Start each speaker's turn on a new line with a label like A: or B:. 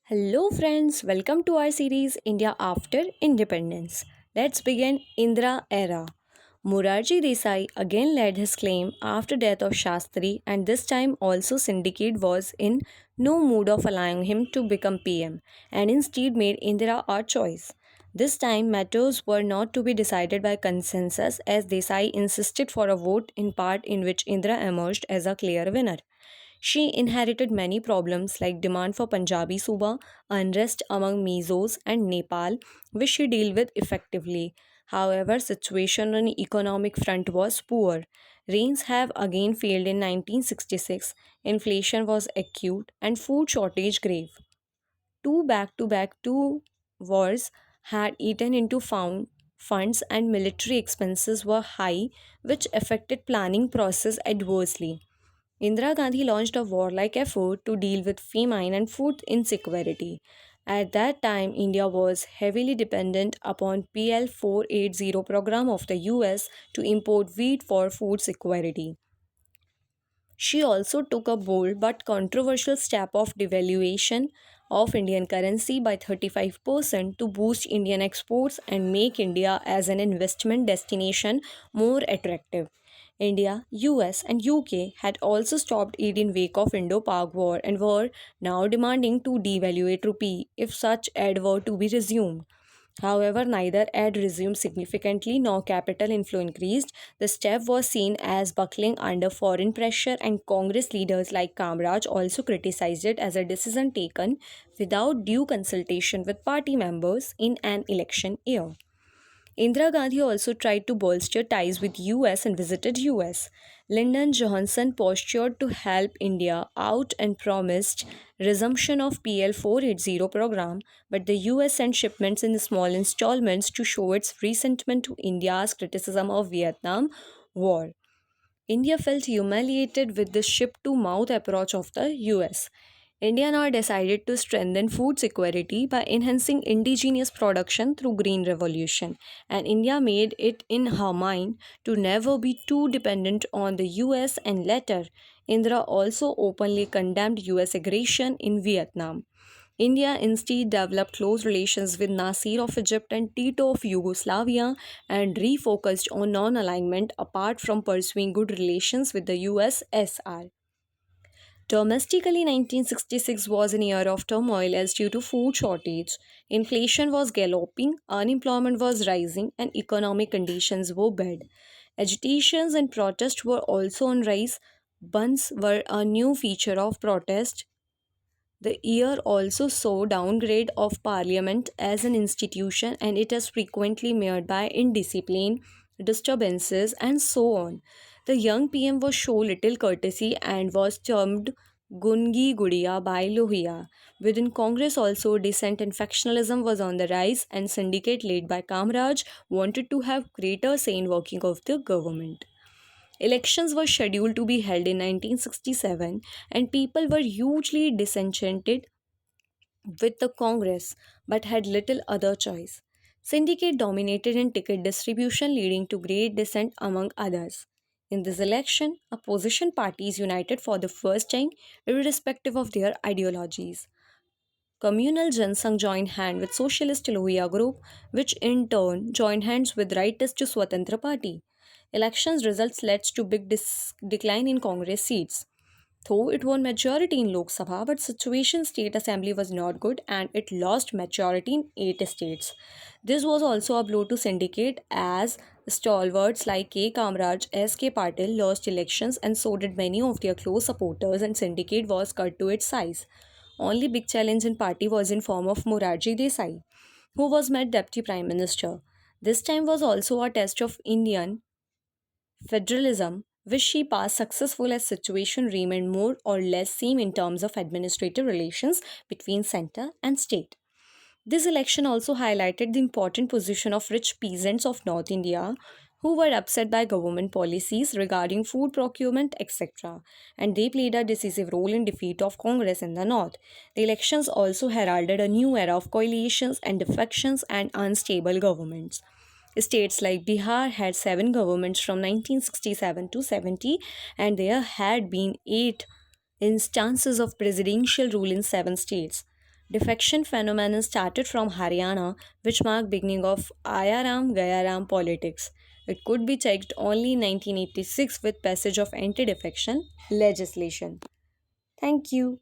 A: Hello, friends. Welcome to our series India After Independence. Let's begin Indira Era. Morarji Desai again led his claim after death of Shastri, and this time also Syndicate was in no mood of allowing him to become PM, and instead made Indira our choice. This time matters were not to be decided by consensus, as Desai insisted for a vote in part in which Indira emerged as a clear winner. She inherited many problems like demand for Punjabi Suba, unrest among Mizos and Nepal, which she dealt with effectively. However, situation on the economic front was poor. Rains have again failed in 1966, inflation was acute, and food shortage grave. Two wars had eaten into funds and military expenses were high, which affected planning process adversely. Indira Gandhi launched a warlike effort to deal with famine and food insecurity. At that time, India was heavily dependent upon PL 480 program of the US to import wheat for food security. She also took a bold but controversial step of devaluation of Indian currency by 35% to boost Indian exports and make India as an investment destination more attractive. India, US, and UK had also stopped aid in wake of Indo-Pak War and were now demanding to devaluate rupee if such aid were to be resumed. However, neither aid resumed significantly nor capital inflow increased. The step was seen as buckling under foreign pressure, and Congress leaders like Kamraj also criticized it as a decision taken without due consultation with party members in an election year. Indira Gandhi also tried to bolster ties with US and visited US. Lyndon Johnson postured to help India out and promised resumption of PL 480 program, but the US sent shipments in small installments to show its resentment to India's criticism of Vietnam War. India felt humiliated with the ship to mouth approach of the US. India now decided to strengthen food security by enhancing indigenous production through green revolution, and India made it in her mind to never be too dependent on the US, and later Indira also openly condemned US aggression in Vietnam. India instead developed close relations with Nasir of Egypt and Tito of Yugoslavia and refocused on non alignment apart from pursuing good relations with the USSR. Domestically, 1966 was an year of turmoil as due to food shortage. Inflation was galloping, unemployment was rising, and economic conditions were bad. Agitations and protests were also on rise. Buns were a new feature of protest. The year also saw downgrade of parliament as an institution, and it is frequently marred by indiscipline, disturbances, and so on. The young PM was shown little courtesy and was termed Gungi Gudiya by Lohia. Within Congress also dissent and factionalism was on the rise, and syndicate led by Kamraj wanted to have greater say in working of the government. Elections were scheduled to be held in 1967, and people were hugely disenchanted with the Congress but had little other choice. Syndicate dominated in ticket distribution, leading to great dissent among others. In this election, opposition parties united for the first time, irrespective of their ideologies. Communal Jansangh joined hand with Socialist Lohiya Group, which in turn joined hands with Rightist Swatantra Party. Elections results led to big decline in Congress seats. Though it won majority in Lok Sabha, but situation state assembly was not good and it lost majority in 8 states. This was also a blow to syndicate as stalwarts like K. Kamraj, S. K. Patil lost elections and so did many of their close supporters, and syndicate was cut to its size. Only big challenge in party was in form of Morarji Desai, who was made deputy prime minister. This time was also a test of Indian federalism, which she passed successful as situation remained more or less same in terms of administrative relations between center and state. This election also highlighted the important position of rich peasants of North India who were upset by government policies regarding food procurement, etc., and they played a decisive role in defeat of Congress in the north. The elections also heralded a new era of coalitions and defections and unstable governments. States like Bihar had 7 governments from 1967 to 70, and there had been 8 instances of presidential rule in 7 states. Defection phenomenon started from Haryana, which marked beginning of Ayaram Gayaram politics. It could be checked only in 1986 with passage of anti-defection legislation. Thank you.